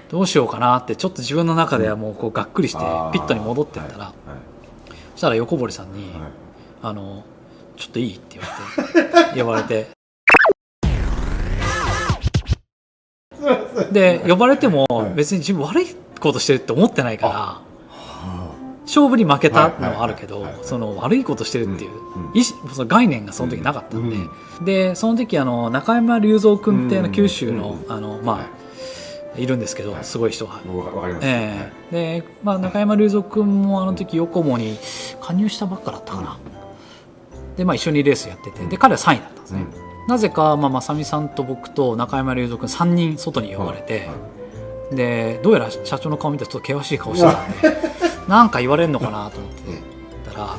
どうしようかなってちょっと自分の中ではもうこうがっくりしてピットに戻ってったら、そしたら横堀さんに「ちょっといい?」って呼ばれてで呼ばれても別に自分悪いことしてるって思ってないから、勝負に負けたのはあるけど、その悪いことしてるっていうその概念がその時なかったんで、でその時中山隆三君って九州のいるんですけど、すごい人が。で、中山隆三君もあの時ヨコモに加入したばっかだったかな。で一緒にレースやってて、で彼は3位だったんですね。なぜか正美さんと僕と中山隆三君3人外に呼ばれて、でどうやら社長の顔見たらちょっと険しい顔してたんでなんか言われるのかなと思ってたら、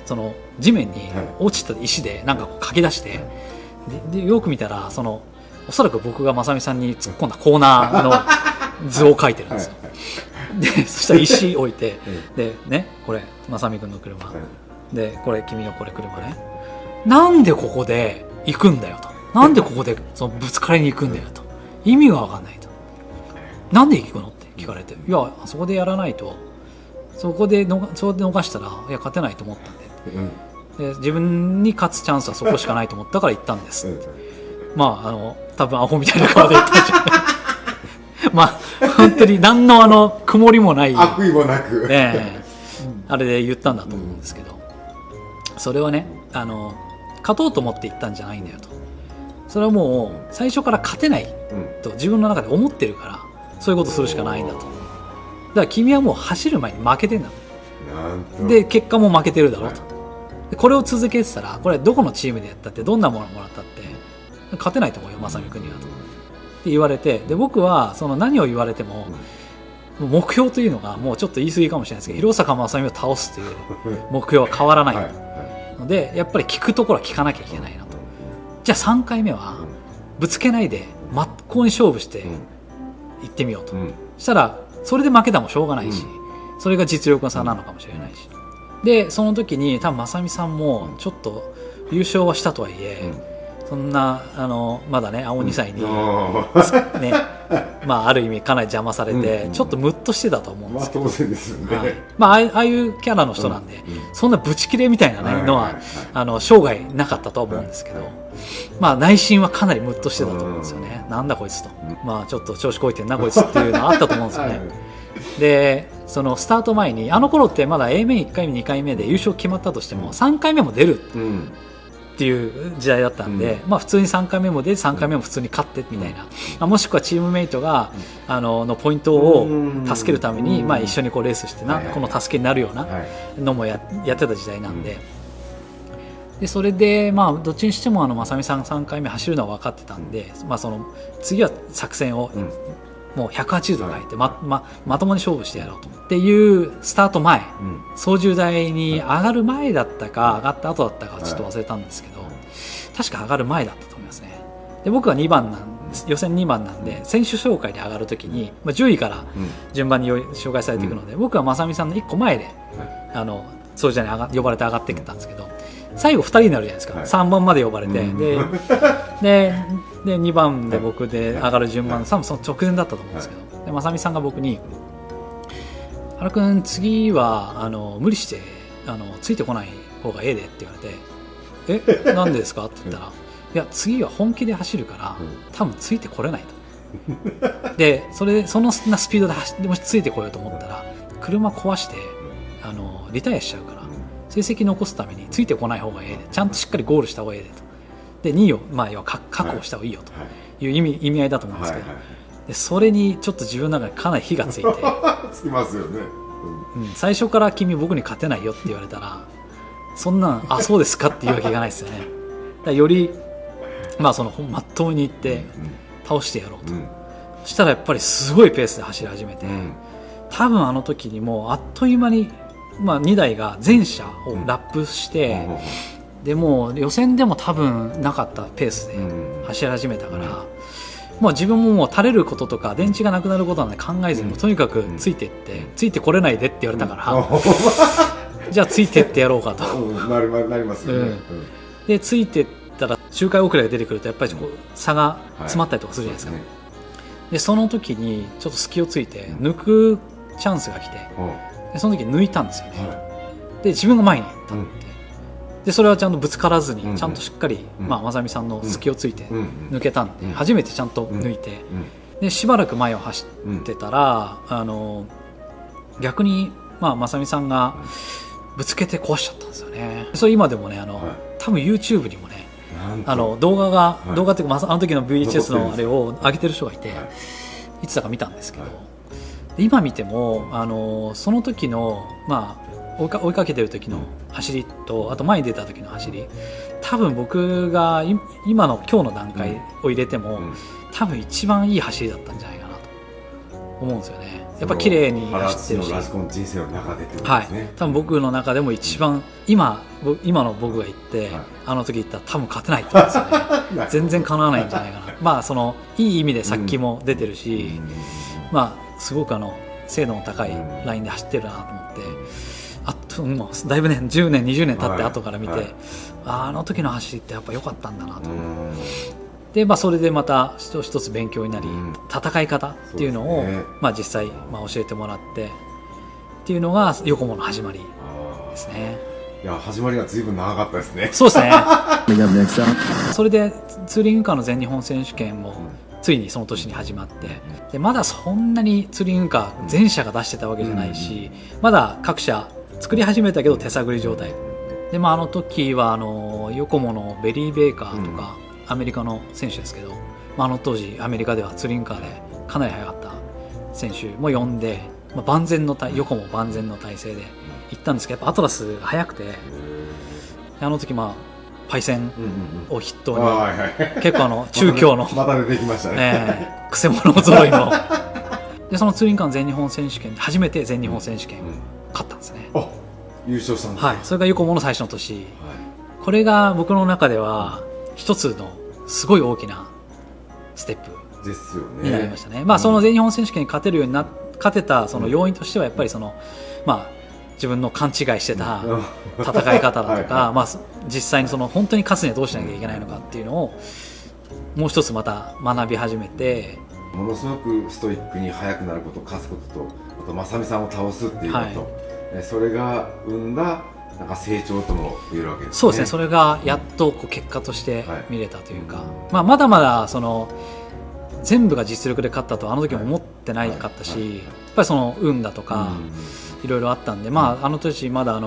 その地面に落ちた石でなんか書き出して、でよく見たらおそらく僕が正美さんに突っ込んだコーナーの図を描いてるんですよ。でそしたら石置いて、でね、これ正美君の車で、これ君のこれ車ね、なんでここで行くんだよと、なんでここでぶつかりに行くんだよと、意味が分かんないと、なんで行くのって聞かれて、いやそこでやらないとそこで逃したらいや勝てないと思ったんで、自分に勝つチャンスはそこしかないと思ったから行ったんですって。多分アホみたいな顔で言ったんじゃない本当に何の曇りもない悪意もなく、あれで言ったんだと思うんですけど、それはね勝とうと思って言ったんじゃないんだよと、それはもう最初から勝てないと自分の中で思ってるから、そういうことするしかないんだと。だから君はもう走る前に負けてんだと、で結果も負けてるだろうと、でこれを続けてたら、これどこのチームでやったってどんなものもらったって勝てないと思うよ正美君にはとって言われて、で僕は何を言われても、目標というのがもうちょっと言い過ぎかもしれないですけど、広坂正美を倒すという目標は変わらないので、やっぱり聞くところは聞かなきゃいけないなと。じゃあ3回目はぶつけないで真っ向に勝負して行ってみようと、したらそれで負けたもしょうがないし、それが実力の差なのかもしれないし、でその時に多分正美さんもちょっと優勝はしたとはいえ、そんなまだね青2歳に、ねある意味かなり邪魔されて、ちょっとムッとしてたと思うんですけど、当然ですよね、ああいうキャラの人なんで、そんなブチ切れみたいなのは生涯なかったと思うんですけど、内心はかなりムッとしてたと思うんですよね。なんだこいつと、ちょっと調子こいてんなこいつっていうのはあったと思うんですよね。でそのスタート前に頃ってまだ A 面1回目2回目で優勝決まったとしても3回目も出るっていう時代だったんで、普通に3回目も出て3回目も普通に勝ってみたいな、もしくはチームメイトがのポイントを助けるために一緒にこうレースしてこの助けになるようなのもやってた時代なんで、それでどっちにしても正美さん3回目走るのは分かってたんで、次は作戦をもう180度変えてまともに勝負してやろうとっていうスタート前、操縦台に上がる前だったか上がった後だったかちょっと忘れたんですけど、確か上がる前だったと思いますね。で僕は2番予選2番なんで、選手紹介で上がるときに、10位から順番に紹介されていくので、僕は正美さんの1個前で操縦台に呼ばれて上がってきたんですけど、最後2人になるじゃないですか、3番まで呼ばれて、で2番で僕で上がる順番、多分その直前だったと思うんですけど、で正美さんが僕に「原君次は無理してついてこない方がええで」って言われて「えなんでですか?」って言ったら「いや次は本気で走るから多分ついてこれない」と。でそんなスピードでもしついてこようと思ったら車壊してリタイアしちゃうから、成績残すためについてこない方がええで、ちゃんとしっかりゴールした方がええでと。で2位を要は確保した方がいいよという意味合いだと思うんですけど、でそれにちょっと自分の中でかなり火がついてつきますよね、最初から君僕に勝てないよって言われたら、そんなんそうですかっていうわけがないですよね。だからよりまっとうにいって倒してやろうと、そしたらやっぱりすごいペースで走り始めて、多分時にもうあっという間に2台が全車をラップして、でも予選でも多分なかったペースで走り始めたから、もう自分ももう垂れることとか電池がなくなることなんて考えずに、とにかくついてってついてこれないでって言われたから、じゃあついてってやろうかとなりますよね。でついてったら周回遅れが出てくるとやっぱり差が詰まったりとかするじゃないですか。でその時にちょっと隙をついて抜くチャンスが来て、でその時抜いたんですよね、で自分が前に立って、でそれはちゃんとぶつからずにちゃんとしっかり、正美さんの隙をついて抜けたんで、初めてちゃんと抜いて、でしばらく前を走ってたら、逆に正美さんがぶつけて壊しちゃったんですよね。それ今でもね多分 YouTube にもね動画っていうか、あの時の VHS のあれを上げてる人がいて、いつだか見たんですけど、今見てもその時の追いかけてる時の走りと、あと前に出た時の走り、多分僕が今の今日の段階を入れても、多分一番いい走りだったんじゃないかなと思うんですよね。やっぱ綺麗に走ってるし、ラジコン人生の中でってことですね。多分僕の中でも一番今の僕が言って、あの時言ったら多分勝てないと思うんですよね。全然かなわないんじゃないかな。そのいい意味で殺気も出てるし、すごく精度の高いラインで走ってるなと思って、もうだいぶね10年20年経って後から見て、あの時の走りってやっぱ良かったんだなと。でそれでまた一つ勉強になり、戦い方っていうのを実際教えてもらってっていうのがヨコモの始まりですね。いや、始まりが随分長かったですね。そうですね。それでツーリングカーの全日本選手権もついにその年に始まって、でまだそんなにツーリングカー全社が出してたわけじゃないし、まだ各社作り始めたけど手探り状態で、あの時はヨコモのベリー・ベーカーとか、アメリカの選手ですけど、あの当時アメリカではツーリングカーでかなり速かった選手も呼んで、ヨコモ万全の体制で行ったんですけど、やっぱアトラスが速くて、あの時パイセンを筆頭に、結構中京のまた出てきましたね、くせ者揃いので、そのツーリングカーの全日本選手権で初めて全日本選手権を勝ったんですね。優勝したんですね。それがヨコモの最初の年、これが僕の中では一つのすごい大きなステップになりましたね。その全日本選手権に勝てたその要因としては、やっぱり自分の勘違いしてた戦い方だとか、実際に本当に勝つにはどうしなきゃいけないのかっていうのをもう一つまた学び始めて、ものすごくストイックに速くなること、勝つことと、あと正美さんを倒すっていうこと、それが生んだ成長とも言えるわけですね。そうですね。それがやっと結果として見れたというか、まだまだ全部が実力で勝ったとあの時も思ってないかったし、やっぱり運だとかいろいろあったんで、あの年まだ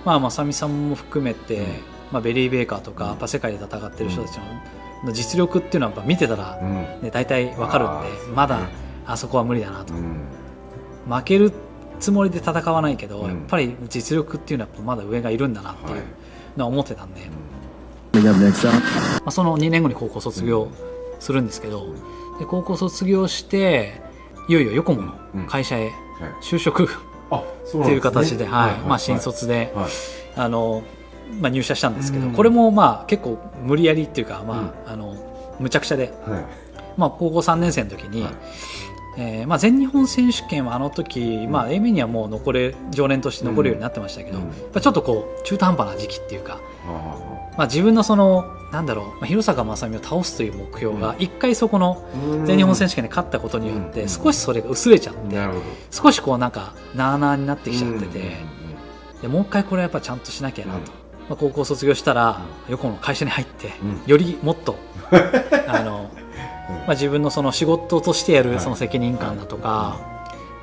正美さんも含めて、ベリー・ベーカーとか、世界で戦ってる人たちの実力っていうのはやっぱ見てたら大体わかるんで、まだあそこは無理だなと。負けるつもりで戦わないけど、やっぱり実力っていうのはまだ上がいるんだなっていうのは思ってたんで、その2年後に高校卒業するんですけど、で高校卒業していよいよヨコモの会社へ就職っていう形で、新卒で入社したんですけど、これも結構無理やりっていうか、むちゃくちゃで、高校3年生の時に、全日本選手権はあの時、A メにはもう常連として残るようになってましたけど、ちょっと中途半端な時期っていうか、自分の弘坂正美を倒すという目標が一回そこの全日本選手権で勝ったことによって少しそれが薄れちゃって、少しなあなあになってきちゃってて、でもう一回これはやっぱちゃんとしなきゃなと、高校卒業したらヨコモの会社に入って、よりもっと自分の仕事としてやるその責任感だとか、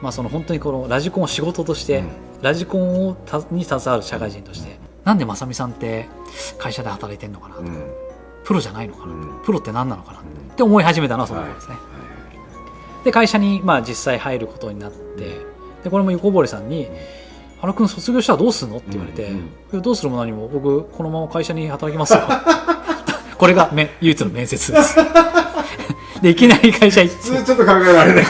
本当にラジコンを仕事として、ラジコンに携わる社会人として、なんで正美さんって会社で働いてんのかなと、プロじゃないのかなと、プロって何なのかなって思い始めたのはその頃ですね。で会社に実際入ることになって、でこれも横堀さんに「原君卒業したらどうするの?」って言われて「どうするも何も僕このまま会社に働きますよ」これが唯一の面接ですでいきなり会社行って普通ちょっと考えられない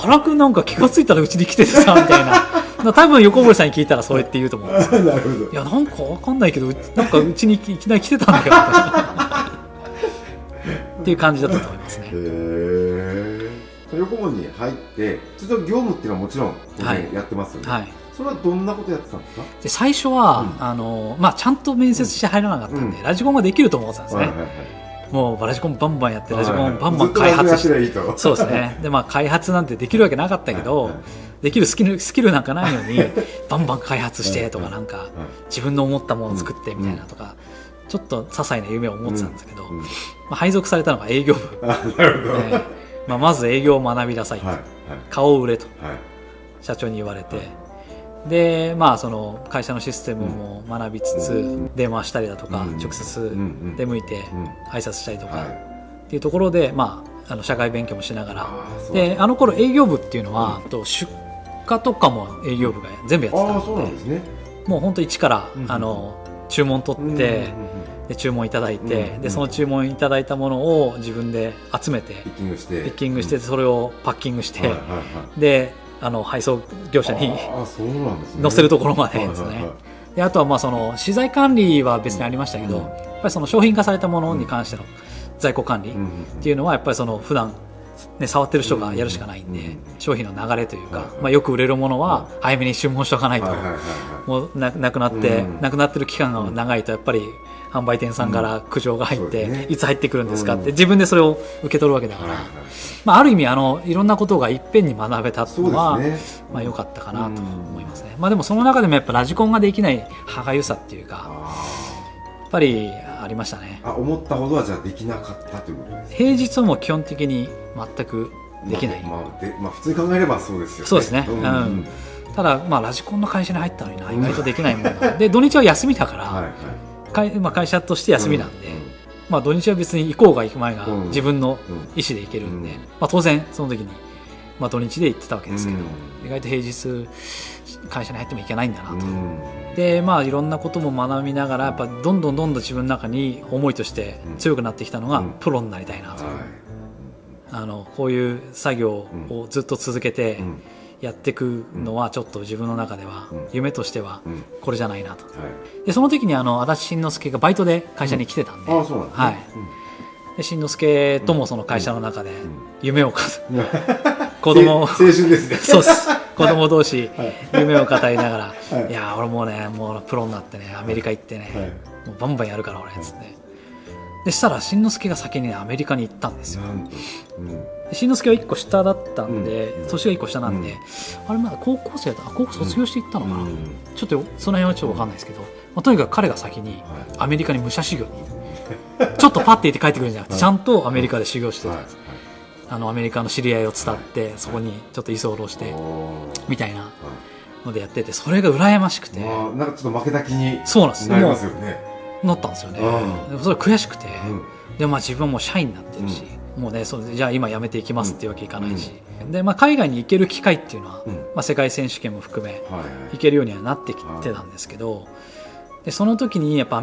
原君なんか気がついたらうちに来ててさみたいな多分横堀さんに聞いたらそうやって言うと思うんですよなるほど。いやなんかわかんないけどなんかうちにいきなり来てたんだよっていう感じだったと思いますね。横門に入ってちょっと業務っていうのはもちろんやってますよね、それはどんなことやってたんですか？で最初は、ちゃんと面接して入らなかったんで、ラジコンができると思ってたんですね、もうラジコンバンバンやってラジコンバンバン開発して、そうですね。で開発なんてできるわけなかったけど、できるスキルなんかないのにバンバン開発してとか、なんか自分の思ったものを作ってみたいなとか、ちょっと些細な夢を持ってたんですけど、配属されたのが営業部。なるほど。まず営業を学びなさい、顔を売れと社長に言われて、でその会社のシステムも学びつつ、電話したりだとか、直接出向いて挨拶したりとかっていうところで、社会勉強もしながら、であの頃営業部っていうのは、出荷とかも営業部が全部やってたので、もう本当一から注文取って、で注文いただいて、でその注文いただいたものを自分で集めてピッキングして、それをパッキングして、で配送業者に載せるところまでですね。であとはその資材管理は別にありましたけど、やっぱりその商品化されたものに関しての在庫管理っていうのはやっぱりその普段触ってる人がやるしかないんで、商品の流れというか、よく売れるものは早めに注文しておかないと、もうなくなってる期間が長いとやっぱり販売店さんから苦情が入って、いつ入ってくるんですかって自分でそれを受け取るわけだから、ある意味いろんなことがいっぺんに学べたっていうのは良かったかなと思いますね。でもその中でもやっぱラジコンができない歯がゆさっていうか、やっぱりありましたね。思ったほどはじゃあできなかったということですか。平日はもう基本的に全くできない。普通に考えればそうですよね。そうですね。ただラジコンの会社に入ったのに意外とできないもので、土日は休みだから、会社として休みなんで、土日は別に行こうが行く前が自分の意思で行けるんで、当然その時に土日で行ってたわけですけど、意外と平日会社に入ってもいけないんだなと。でいろんなことも学びながら、やっぱどんどん自分の中に思いとして強くなってきたのが、プロになりたいなと。こういう作業をずっと続けてやっていくのはちょっと自分の中では夢としてはこれじゃないなと。でその時に足立慎之介がバイトで会社に来てたんで、で慎之介ともその会社の中で夢を子供青春ですね。そうです。子供同士夢を語りながら、いや俺もうプロになってね、アメリカ行ってね、もうバンバンやるから俺っつって。でしたら慎之介が先にアメリカに行ったんですよ。慎之介は1個下だったんで、年が1個下なんで、あれまだ高校生だった、高校卒業していったのかな、ちょっとその辺はちょっと分かんないですけど、とにかく彼が先にアメリカに武者修行に、ちょっとパッて行って帰ってくるんじゃなくて、ちゃんとアメリカで修行してたんです。アメリカの知り合いを伝って、そこにちょっと居候してみたいなのでやってて、それが羨ましくて、なんかちょっと負けた気になりますよね。なったんですよね。それ悔しくて、で自分はもう社員になってるし、もうねじゃあ今辞めていきますっていうわけいかないし、で海外に行ける機会っていうのは、世界選手権も含め行けるようにはなってきてたんですけど、でその時にやっぱ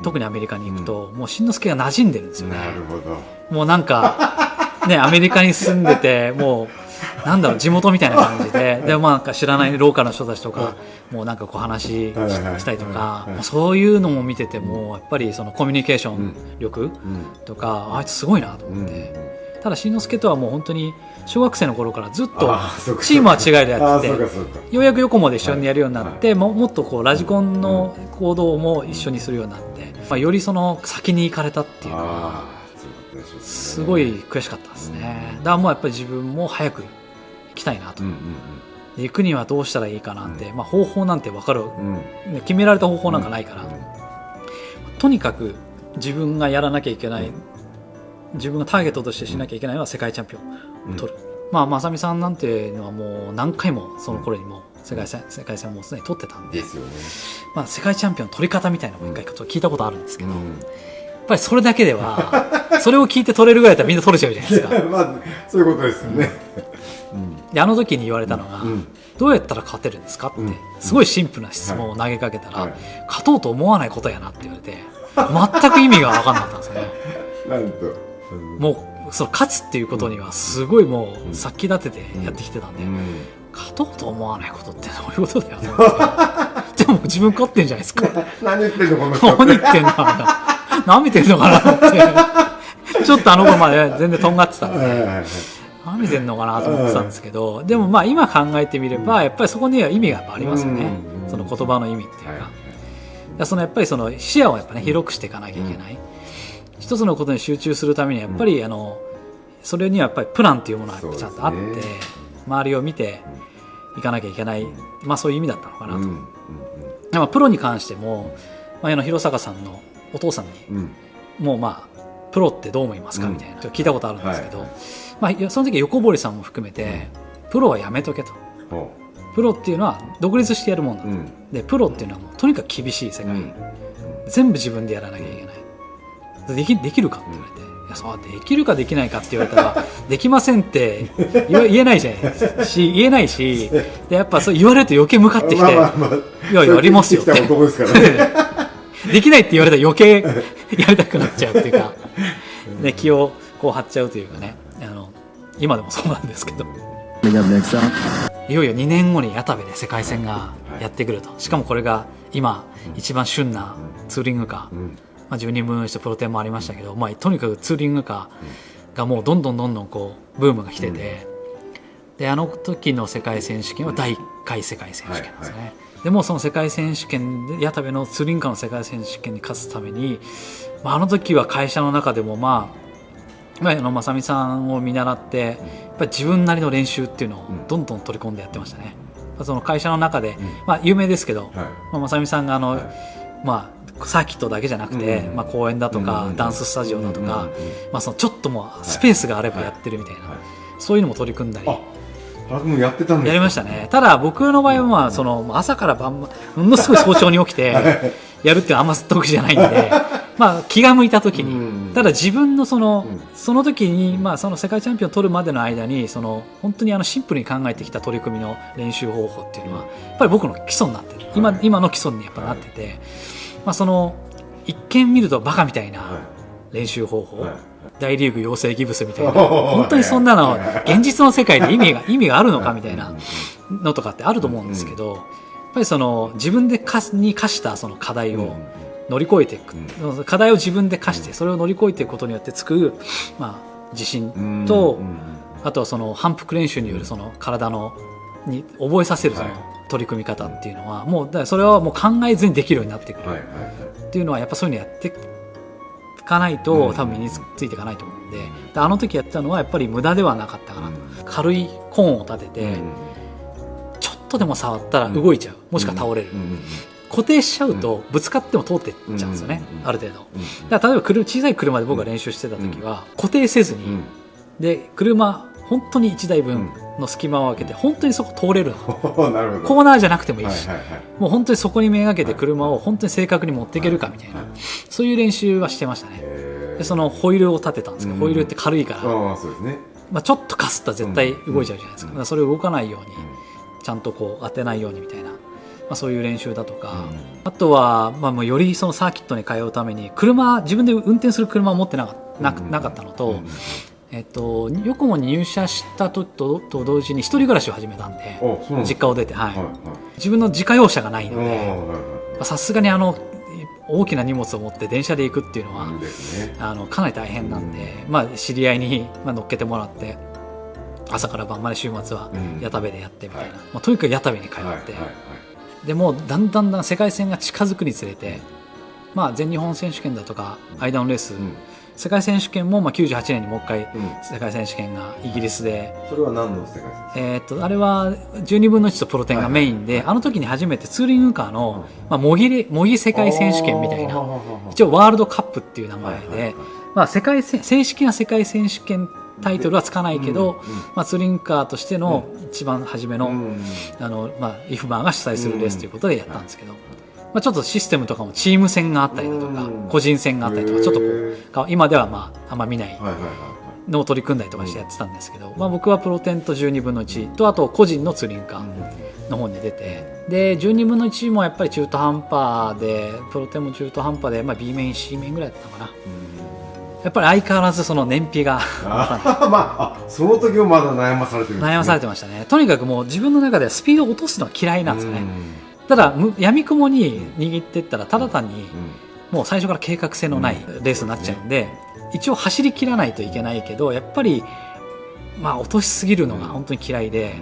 特にアメリカに行くと、もう慎之介が馴染んでるんですよね。なるほど。もうなんかね、アメリカに住んでて、もう地元みたいな感じで、でなんか知らないローカルの人たちとか、もうなんか話したりとか、そういうのも見てても、やっぱりそのコミュニケーション力とか、あいつすごいなと思って。ただ慎之介とはもう本当に小学生の頃からずっとチームは違いでやってて、ようやく横もで一緒にやるようになって、もっとラジコンの行動も一緒にするようになって、よりその先に行かれたっていうのはすごい悔しかったですね。だからもうやっぱり自分も早く行きたいなと。行くにはどうしたらいいかなって、方法なんて分かる、決められた方法なんかないから、とにかく自分がやらなきゃいけない、自分がターゲットとしてしなきゃいけないのは世界チャンピオンを取る。正美さんなんていうのはもう何回もその頃にも世界戦もすでに取ってたんで、世界チャンピオンの取り方みたいなのも一回聞いたことあるんですけど、やっぱりそれだけではそれを聞いて取れるぐらいだったらみんな取れちゃうじゃないですか。そういうことですよね。であの時に言われたのが、どうやったら勝てるんですかってすごいシンプルな質問を投げかけたら、勝とうと思わないことやなって言われて、全く意味が分かんなかったんですよね。なんともうその勝つっていうことにはすごいもう先立ててやってきてたんで、勝とうと思わないことってどういうことだよでも自分勝ってんじゃないですか。何言ってんのこの人。何言ってんのかな、何見てんのかなってちょっとあの頃まで全然とんがってたんで、何見てんのかなと思ってたんですけど、でも今考えてみればやっぱりそこには意味がやっぱありますよね。その言葉の意味っていうか、そのやっぱりその視野をやっぱね広くしていかなきゃいけない一つのことに集中するためにやっぱり、それにはやっぱりプランというものがちゃんとあって、周りを見ていかなきゃいけない、そういう意味だったのかなと。プロに関しても、広坂さんのお父さんに、もうプロってどう思いますかみたいな聞いたことあるんですけど、その時横堀さんも含めて、プロはやめとけと。プロっていうのは独立してやるもんだと、でプロっていうのはもうとにかく厳しい世界、全部自分でやらなきゃいけない、できるかって言われて、いやそうできるかできないかって言われたらできませんって言えないじゃないし、言えないし、でやっぱそう言われると余計向かってきて、いややりますよってできないって言われたら余計やりたくなっちゃうっていうか、で気をこう張っちゃうというかね、今でもそうなんですけど、いよいよ2年後に矢田部で世界戦がやってくると。しかもこれが今一番旬なツーリングカー、10人分の人プロテンもありましたけど、とにかくツーリングカーがもうどんどんこうブームが来てて、であの時の世界選手権は第1回世界選手権ですね。でもその世界選手権で矢田部のツーリングカーの世界選手権に勝つために、あの時は会社の中でも正美さんを見習ってやっぱり自分なりの練習っていうのをどんどん取り込んでやってましたね。その会社の中で、有名ですけど、正美さんがサーキットだけじゃなくて、公園だとか、ダンススタジオだとか、そのちょっともうスペースがあればやってるみたいな、そういうのも取り組んだり。原君もやってたんですか？やりましたね。ただ僕の場合はその朝から晩までものすごい早朝に起きてやるっていうのはあんま得意じゃないんで気が向いた時に、ただ自分のその時にその世界チャンピオンを取るまでの間に本当にシンプルに考えてきた取り組みの練習方法っていうのはやっぱり僕の基礎になってる、今の基礎にやっぱなってて、その一見見るとバカみたいな練習方法、大リーグ養成ギブスみたいな、本当にそんなの現実の世界で意味があるのかみたいなのとかってあると思うんですけど、やっぱりその自分で課したその課題を乗り越えていく、課題を自分で課してそれを乗り越えていくことによってつく、自信と、あとはその反復練習によるその体に覚えさせるその取り組み方っていうのは、もうそれはもう考えずにできるようになってくるっていうのは、やっぱそういうのやっていかないと多分身についていかないと思うんで、あの時やったのはやっぱり無駄ではなかったかなと。軽いコーンを立ててちょっとでも触ったら動いちゃう、もしくは倒れる、固定しちゃうとぶつかっても通っていっちゃうんですよね、ある程度。だから例えば小さい車で僕が練習してた時は固定せずに、で車本当に1台分の隙間を空けて本当にそこ通れるのなるほど。コーナーじゃなくてもいいし、もう本当にそこにめがけて車を本当に正確に持っていけるかみたいな、そういう練習はしてましたね。でそのホイールを立てたんですけど、ホイールって軽いから、そうですね。ちょっとかすったら絶対動いちゃうじゃないですか。だからそれを動かないようにちゃんとこう当てないようにみたいな、そういう練習だとか、あとは、よりそのサーキットに通うために自分で運転する車を持ってなかったのと、ヨコモに入社したと同時に一人暮らしを始めたんで、実家を出て、自分の自家用車がないので、さすがに大きな荷物を持って電車で行くっていうのは、かなり大変なんで、知り合いに乗っけてもらって、朝から晩まで週末は矢田部でやってみたいな、とにかく矢田部に通って、でもうだんだん世界戦が近づくにつれて、全日本選手権だとか間のレース、世界選手権も98年にもう一回世界選手権がイギリスで、それは何の世界選手権？あれは12分の1とプロテンがメインで、あの時に初めてツーリングカーの模擬世界選手権みたいな、一応ワールドカップっていう名前で、正式な世界選手権タイトルはつかないけど、ツーリングカーとしての一番初めのイフバーが主催するレースということでやったんですけど、ちょっとシステムとかもチーム戦があったりだとか、個人戦があったりとか、ちょっとこう今ではあんま見ないのを取り組んだりとかしてやってたんですけど、僕はプロテント12分の1と、あと個人のツーリングカーの方に出て、で12分の1もやっぱり中途半端で、プロテンも中途半端で、B 面 C 面ぐらいだったかな。やっぱり相変わらずその燃費がその時もまだ悩まされてるんですね。悩まされてましたね。とにかくもう自分の中ではスピードを落とすのは嫌いなんですよね。ただ闇雲に握っていったらただ単にもう最初から計画性のないレースになっちゃうんで、一応走り切らないといけないけど、やっぱり落としすぎるのが本当に嫌いで、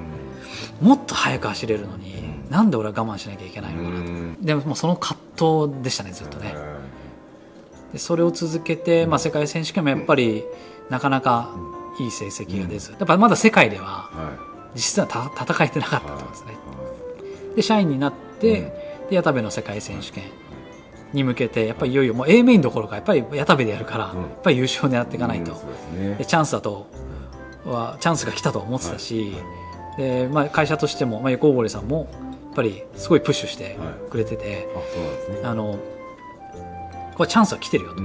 もっと速く走れるのになんで俺は我慢しなきゃいけないのかなと。でもその葛藤でしたね、ずっとね。でそれを続けて、世界選手権もやっぱりなかなかいい成績が出ず、やっぱまだ世界では実際は戦えてなかったと思うんですね。で社員になって、で矢田部の世界選手権に向けてやっぱりいよいよもう A メインどころかやっぱり矢田部でやるから、やっぱり優勝を狙っていかないと、でチャンスが来たと思ってたし、で会社としても、横堀さんもやっぱりすごいプッシュしてくれてて、これチャンスは来てるよと、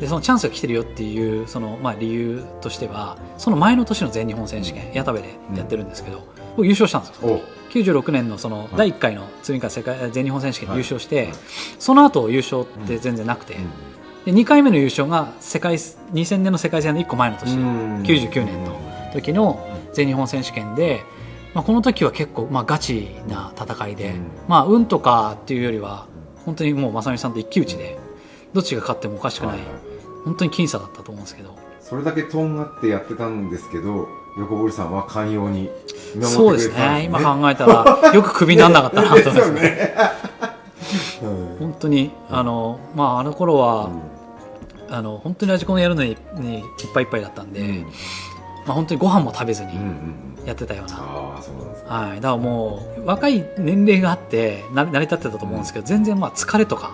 でそのチャンスが来てるよっていうその、理由としてはその前の年の全日本選手権矢田部でやってるんですけど、僕優勝したんですよ。96年のその第1回のツーリンカー全日本選手権優勝して、その後優勝って全然なくて、で2回目の優勝が2000年の世界戦の1個前の年、99年の時の全日本選手権で、この時は結構ガチな戦いで、運とかっていうよりは本当にもう正美さんと一騎打ちでどっちが勝ってもおかしくない、本当に僅差だったと思うんですけど、それだけとんがってやってたんですけど、横堀さんは寛容に見守ってくれてたんですね。そうですね、今考えたらよくクビにならなかったなと思いますね。本当にあの頃は、本当にラジコンやるのにいっぱいいっぱいだったんで、本当にご飯も食べずにやってたような、だからもう若い年齢があって成り立ってたと思うんですけど、全然疲れとか、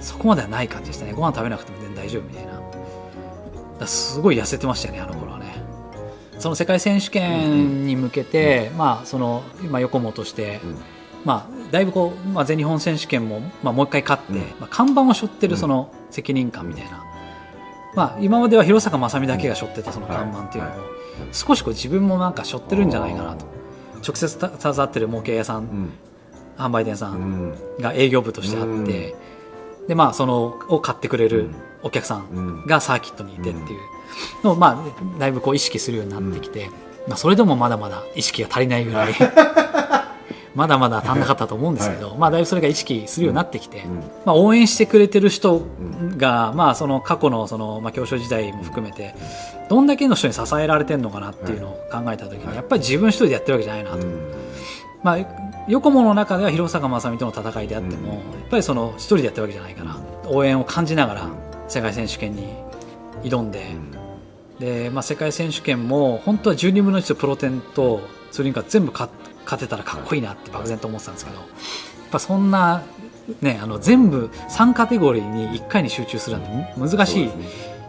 そこまではない感じでしたね。ご飯食べなくても全然大丈夫みたいな。すごい痩せてましたよね、あの頃はね。その世界選手権に向けて、その今横本として、だいぶこう、全日本選手権も、もう一回勝って、看板を背負ってるその責任感みたいな、今までは広坂正美だけが背負ってたその看板っていうのを、少しこう自分もなんか背負ってるんじゃないかなと。直接携わってる模型屋さん、販売店さんが営業部としてあって、でそのを買ってくれるお客さんがサーキットにいてっていうのを、だいぶこう意識するようになってきて、それでもまだまだ意識が足りないぐらいまだまだ足んなかったと思うんですけど、だいぶそれが意識するようになってきて、応援してくれてる人が、その過去のその、教師時代も含めてどんだけの人に支えられてるのかなっていうのを考えた時に、やっぱり自分一人でやってるわけじゃないなと。横浜の中では広坂正美との戦いであっても、やっぱりその一人でやってるわけじゃないかな。応援を感じながら世界選手権に挑んで、で、世界選手権も本当は12分の1とプロテンとツーリングカー全部勝てたらかっこいいなって漠然と思ってたんですけど、やっぱそんな、全部3カテゴリーに1回に集中するのは難しい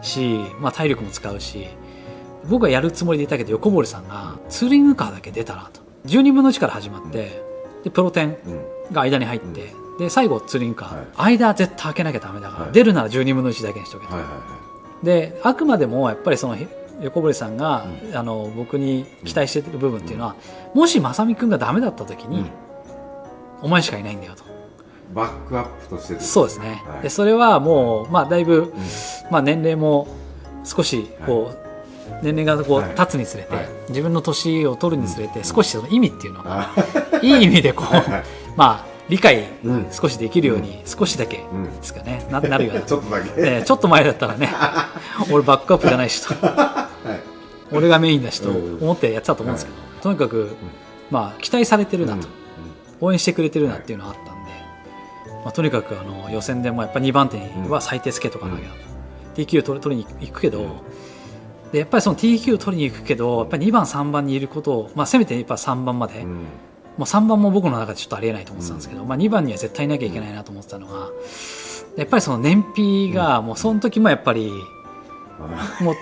し、体力も使うし、僕はやるつもりでいたけど横堀さんがツーリングカーだけ出たらと、12分の1から始まって、でプロテンが間に入って、で最後ツーリングカー、間絶対開けなきゃダメだから、出るなら12分の1だけにしとけと。であくまでもやっぱりその横堀さんが、僕に期待してる部分っていうのは、もし正美君がダメだった時に、お前しかいないんだよと。バックアップとしてですね。そうですね。でそれはもう、だいぶ、年齢も少しこう、年齢がこう経つにつれて、自分の年を取るにつれて、少しその意味っていうのが、いい意味でこう、理解少しできるように、少しだけですかね、なるようなちょっとだけ、ちょっと前だったらね俺バックアップじゃないしと、俺がメインだしと思ってやってたと思うんですけど、とにかく、期待されてるなと、応援してくれてるなっていうのがあったんで、とにかく予選でもやっぱ2番手には最低つけとかなきゃ、TQ 取りに行くけど、でやっぱりその TQ 取りに行くけど、やっぱり2番3番にいることを、せめてやっぱ3番まで、もう3番も僕の中でちょっとありえないと思ってたんですけど、2番には絶対いなきゃいけないなと思ってたのが、やっぱりその燃費が、もうその時もやっぱり、もう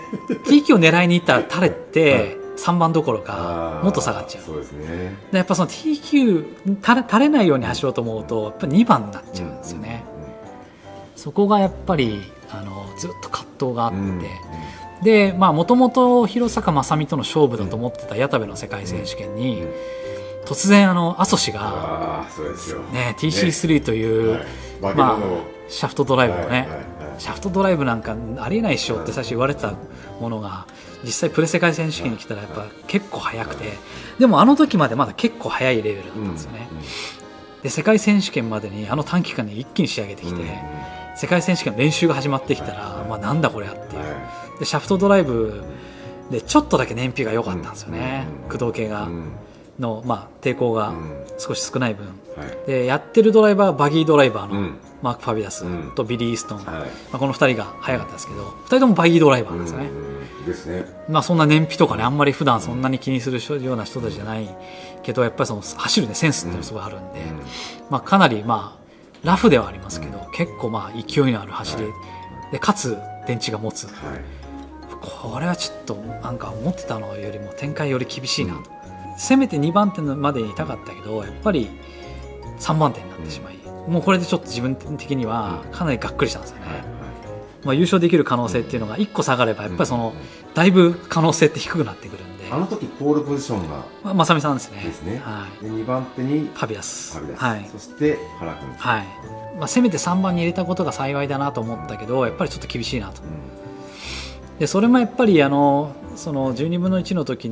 TQ を狙いに行ったら垂れて3番どころかもっと下がっちゃう。そうですね。でやっぱその TQ 垂れないように走ろうと思うと、やっぱり2番になっちゃうんですよね。そこがやっぱりずっと葛藤があって、でもともと広坂正美との勝負だと思ってた矢田部の世界選手権に、突然阿蘇氏が、TC3 という、シャフトドライブのね、シャフトドライブなんかありえないっしょって最初言われてたものが、実際プレ世界選手権に来たらやっぱ結構速くて、でも時までまだ結構速いレベルだったんですよね。で世界選手権までに短期間に一気に仕上げてきて、世界選手権の練習が始まってきたら、なんだこれやっていう。でシャフトドライブでちょっとだけ燃費が良かったんですよね、駆動系がの、抵抗が少し少ない分、でやってるドライバーはバギードライバーのマーク・ファビュラスとビリー・イーストン、はいこの2人が速かったですけど、2人ともバギードライバーなんですよね。ですね。そんな燃費とかね、あんまり普段そんなに気にするような人たちじゃないけど、やっぱりその走る、ね、センスっていうのがすごいあるんで、かなりラフではありますけど、結構勢いのある走り、でかつ電池が持つ、これはちょっとなんか思ってたのよりも展開より厳しいなと、せめて2番手までにいたかったけど、やっぱり3番手になってしまい、もうこれでちょっと自分的にはかなりがっくりしたんですよね。優勝できる可能性っていうのが1個下がれば、やっぱりだいぶ可能性って低くなってくるんで、あの時ポールポジションが正美さんですね。ですね。はい、で2番手にファビュラス、はい、そして原君、はい、せめて3番に入れたことが幸いだなと思ったけど、やっぱりちょっと厳しいなと。でそれもやっぱりその12分の1の時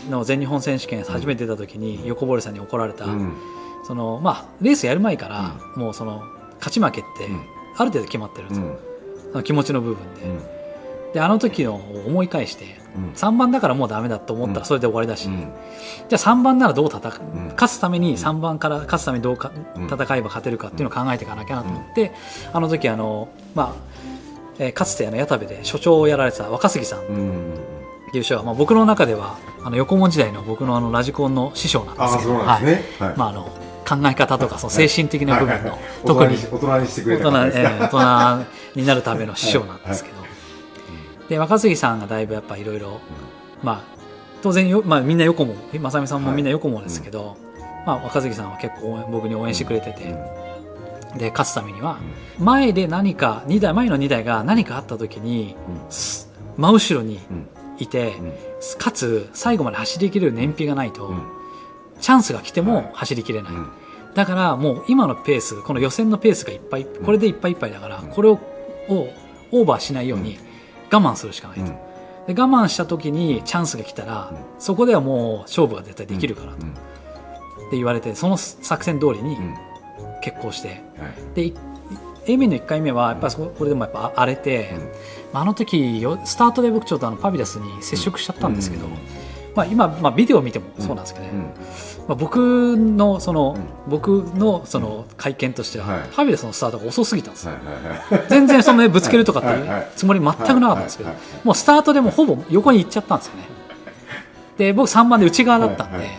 の全日本選手権初めて出た時に横堀さんに怒られた、レースやる前から、もう勝ち負けってある程度決まってるんですよ、その気持ちの部分で。であの時のを思い返して、3番だからもうダメだと思ったらそれで終わりだし、じゃあ3番ならどう勝つために3番から勝つためにどう戦えば勝てるかっていうのを考えていかなきゃなと思って、あの時かつて矢田部で所長をやられてた若杉さんっていう人は、僕の中では横文時代の僕のラジコンの師匠なんですけど、考え方とかその精神的な部分の特に大人にしてくれた方ですか。大人になるための師匠なんですけど、で若杉さんがだいぶやっぱいろいろ当然みんな横も正美さんもみんな横もですけど、若杉さんは結構僕に応援してくれてて、で勝つためには前で前の2台が何かあった時に真後ろにいて、かつ最後まで走りきれる燃費がないとチャンスが来ても走りきれない、だからもう今のペース、この予選のペースがいっぱい、これでいっぱいいっぱいだから、これをオーバーしないように我慢するしかないと、で我慢した時にチャンスが来たら、そこではもう勝負が絶対できるからと、って言われて、その作戦通りに決行して、で A 面の1回目はやっぱこれでもやっぱ荒れて、あの時スタートで僕ちょっとファビュラスに接触しちゃったんですけど、今、ビデオを見てもそうなんですけどね、僕の会見としては、ファビュラスのスタートが遅すぎたんですよ、全然ぶつけるとかっていうつもり全くなかったんですけど、もうスタートでもほぼ横に行っちゃったんですよね。で僕3番で内側だったんで、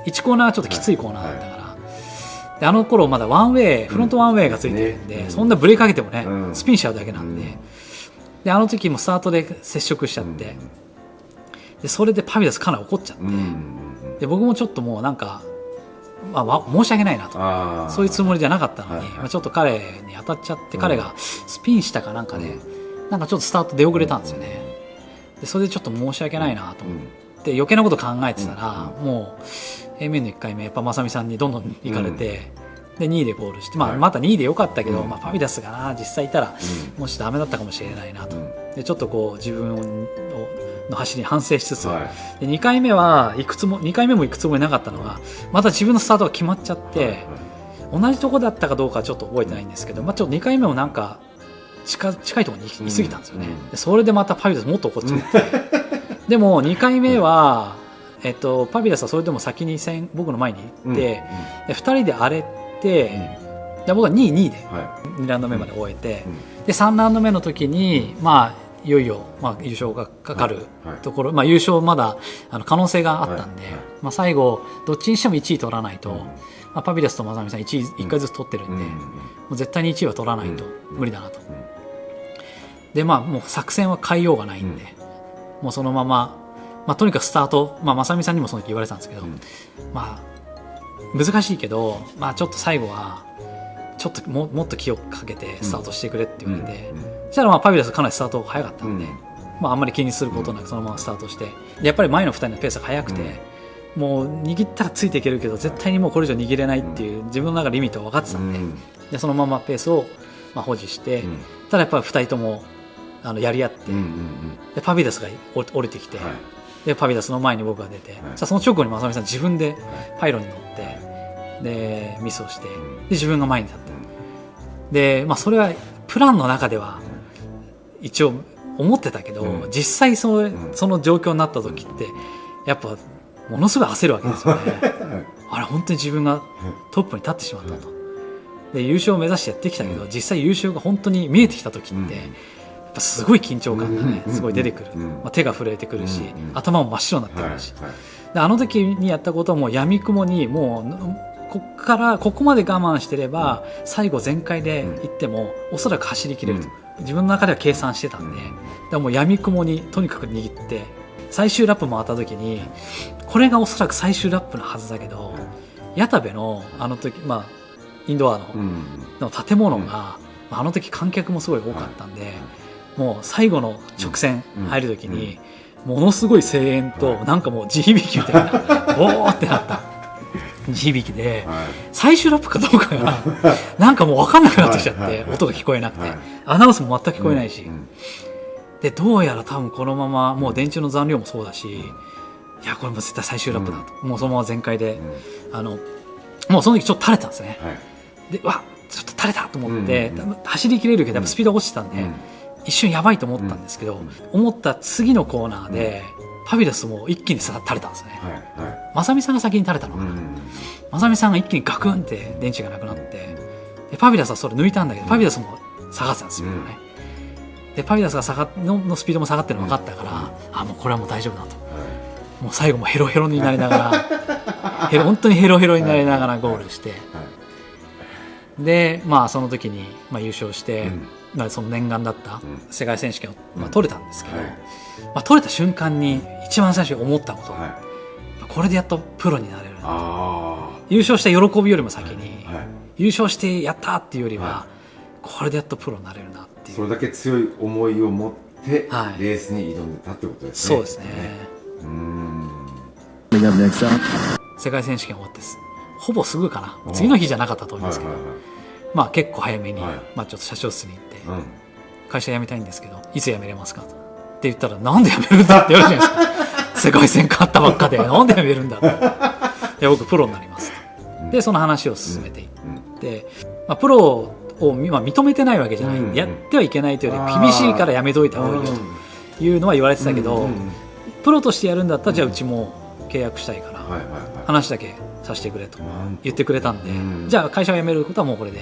1コーナーはちょっときついコーナーだったから、であの頃まだワンウェイ、フロントワンウェイがついてるんで、そんなブレーキかけてもね、スピンしちゃうだけなんで、であの時もスタートで接触しちゃって、でそれでパビュラスかなり怒っちゃって、で僕もちょっともうなんか、申し訳ないなと、そういうつもりじゃなかったのに、ちょっと彼に当たっちゃって、彼がスピンしたかなんかで、なんかちょっとスタート出遅れたんですよね。でそれでちょっと申し訳ないなと思って余計なこと考えてたら、もう A 面の1回目やっぱ正美さんにどんどん行かれて、で2位でゴールして、また2位でよかったけど、ファビュラスが実際いたら、もしダメだったかもしれないなと、でちょっとこう自分の走りに反省しつつ、で2回目2回目も行くつもりなかったのが、また自分のスタートが決まっちゃって、同じとこだったかどうかはちょっと覚えてないんですけど、ちょっと2回目もなんか近いところに行き過ぎたんですよね、でそれでまたパビュラスもっと怒っちゃって、でも2回目は、パビュラスはそれでも先に僕の前に行って、で2人で荒れて、で僕は2位で2ラウンド目まで終えて、で3ラウンド目の時に、いよいよ、優勝がかかるところ、優勝まだ可能性があったんで、最後どっちにしても1位取らないと、パビュラスと正美さん1回ずつ取ってるんで、もう絶対に1位は取らないと無理だなと。でもう作戦は変えようがないんで、もうそのまま、とにかくスタート、正美さんにもその時言われてたんですけど、難しいけど、ちょっと最後はちょっともっと気をかけてスタートしてくれって言われて、そしたらパビュラスかなりスタート早かったんで、あんまり気にすることなくそのままスタートして、やっぱり前の2人のペースが速くて、もう握ったらついていけるけど絶対にもうこれ以上握れないっていう自分の中でリミットが分かってたんで、でそのままペースを保持して、ただやっぱり2人ともやり合って、でパビュラスが降りてきて、でパビュラスの前に僕が出て、その直後に正美さん自分でパイロンに乗ってでミスをして、で自分が前に立って、で、それはプランの中では一応思ってたけど、実際その状況になった時ってやっぱものすごい焦るわけですよね。あれ本当に自分がトップに立ってしまったと。で優勝を目指してやってきたけど、実際優勝が本当に見えてきた時って、やっぱすごい緊張感がね、すごい出てくる、手が震えてくるし、頭も真っ白になってくるし、であの時にやったことはもう闇雲にもうここまで我慢してれば最後全開で行ってもおそらく走りきれると、自分の中では計算してたんで、でも闇雲にとにかく握って最終ラップ回った時に、これがおそらく最終ラップのはずだけど、矢田部のあの時、インドアの建物が、あの時観客もすごい多かったんで、もう最後の直線入る時にものすごい声援となんかもう地響きみたいなおーってなった地響きで、最終ラップかどうかがなんかもう分かんなくなってきちゃって、音が聞こえなくて、アナウンスも全く聞こえないし、でどうやら多分このままもう電池の残量もそうだし、いやこれも絶対最終ラップだと、もうそのまま全開で、もうその時ちょっと垂れたんですね、でわちょっと垂れたと思って、走りきれるけどやっぱスピード落ちてたんで、一瞬やばいと思ったんですけど、思った次のコーナーで、ファビュラスも一気に垂れたんですね、正美さんが先に垂れたのかな、正美さんが一気にガクンって電池がなくなって、でファビュラスはそれ抜いたんだけど、ファビュラスも下がってたんですよね、でファビュラスがのスピードも下がってるの分かったから、もうこれはもう大丈夫だと、もう最後もヘロヘロになりながら本当にヘロヘロになりながらゴールして、でその時に優勝して、その念願だった世界選手権を取れたんですけど、取れた瞬間に一番最初に思ったこと、これでやっとプロになれるな、優勝した喜びよりも先に、優勝してやったっていうよりは、これでやっとプロになれるなっていう、それだけ強い思いを持ってレースに挑んでたってことですね。そうですね。世界選手権終わってほぼすぐかな、次の日じゃなかったと思いますけど、結構早めに、ちょっと社長室に行って、会社辞めたいんですけどいつ辞めれますかとって言ったら、なんで辞めるんだって言われるじゃないですか世界戦勝ったばっかでなんで辞めるんだってで僕プロになりますと、でその話を進めていって、プロを今認めてないわけじゃない、やってはいけないというより厳しいからやめといた方がいいよというのは言われてたけど、プロとしてやるんだったらじゃあうちも契約したいから話だけさせてくれと言ってくれたんで、じゃあ会社を辞めることはもうこれで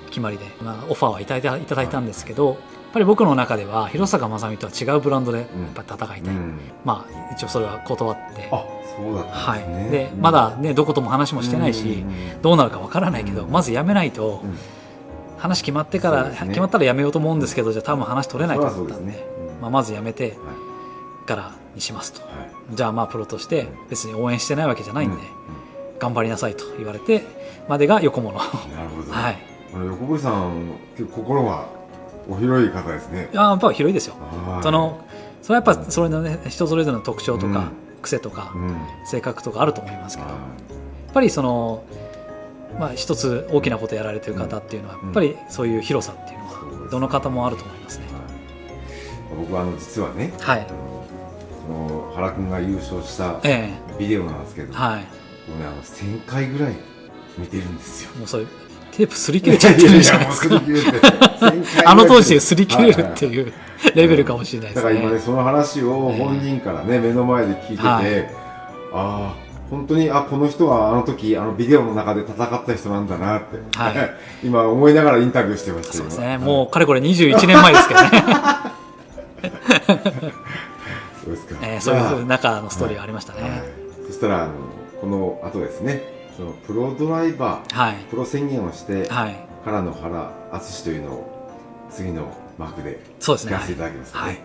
決まりで、オファーはいただいたんですけど、やっぱり僕の中では広坂正美とは違うブランドでやっぱり戦いたい、一応それは断って、そうだったんですね、でまだねどことも話もしてないし、どうなるかわからないけど、まず辞めないと、話決まったら辞めようと思うんですけど、じゃあ多分話取れないと思ったんで、まず辞めてからにしますと、じゃあプロとして別に応援してないわけじゃないんで、頑張りなさいと言われてまでが横物。なるほど、横堀さん結構心がお広い方ですね。やっぱ広いですよ。それはやっぱそれのね、人それぞれの特徴とか、癖とか、性格とかあると思いますけど、やっぱり一つ大きなことやられてる方っていうのは、やっぱりそういう広さっていうのはどの方もあると思いますね。僕は実はね、原君が優勝したビデオなんですけど、僕ね1000回ぐらい見てるんですよ。もうそれテープ擦り切れちゃってるじゃないですか。あの当時で擦り切れるっていうレベルかもしれないですね。だから今ねその話を本人からね目の前で聞いてて、本当にこの人はあの時ビデオの中で戦った人なんだなって、今思いながらインタビューしてました。そうですね。もうかれこれ21年前ですけどね。そうですか。そういう中のストーリーがありましたね。そしたらこの後ですね、そのプロドライバー、プロ宣言をしてからの原淳というのを次の幕で聞かせていただきますね。